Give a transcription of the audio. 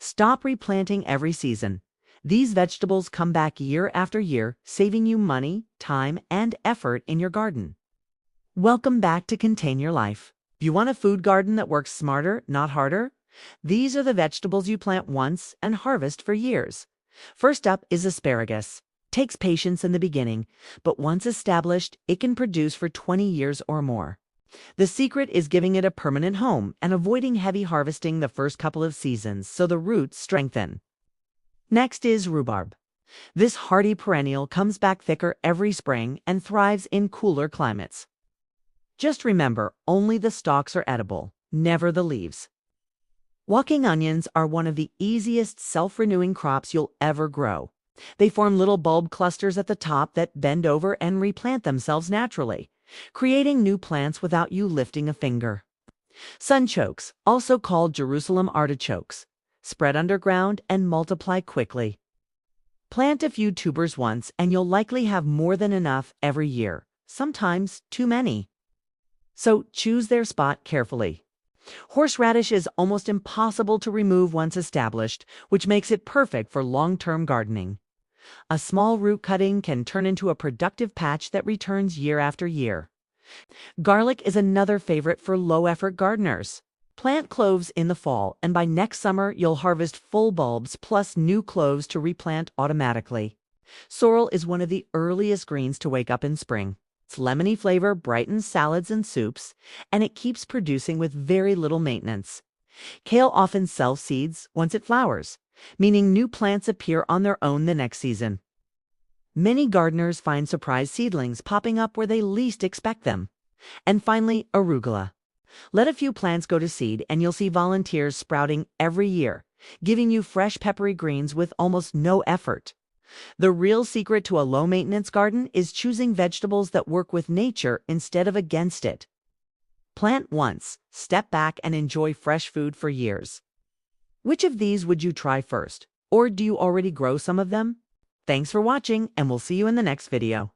Stop replanting every season. These vegetables come back year after year, saving you money, time, and effort in your garden. Welcome back to Contain Your Life. You want a food garden that works smarter, not harder? These are the vegetables you plant once and harvest for years. First up is asparagus. Takes patience in the beginning, but once established, it can produce for 20 years or more. The secret is giving it a permanent home and avoiding heavy harvesting the first couple of seasons so the roots strengthen. Next is rhubarb. This hardy perennial comes back thicker every spring and thrives in cooler climates. Just remember, only the stalks are edible, never the leaves. Walking onions are one of the easiest self-renewing crops you'll ever grow. They form little bulb clusters at the top that bend over and replant themselves naturally, creating new plants without you lifting a finger. Sunchokes, also called Jerusalem artichokes, spread underground and multiply quickly. Plant a few tubers once and you'll likely have more than enough every year, sometimes too many. So choose their spot carefully. Horseradish is almost impossible to remove once established, which makes it perfect for long-term gardening. A small root cutting can turn into a productive patch that returns year after year. Garlic is another favorite for low-effort gardeners. Plant cloves in the fall, and by next summer you'll harvest full bulbs plus new cloves to replant automatically. Sorrel is one of the earliest greens to wake up in spring. Its lemony flavor brightens salads and soups, and it keeps producing with very little maintenance. Kale often self-seeds once it flowers, meaning new plants appear on their own the next season. Many gardeners find surprise seedlings popping up where they least expect them. And finally, arugula. Let a few plants go to seed and you'll see volunteers sprouting every year, giving you fresh peppery greens with almost no effort. The real secret to a low-maintenance garden is choosing vegetables that work with nature instead of against it. Plant once, step back, and enjoy fresh food for years. Which of these would you try first? Or do you already grow some of them? Thanks for watching, and we'll see you in the next video.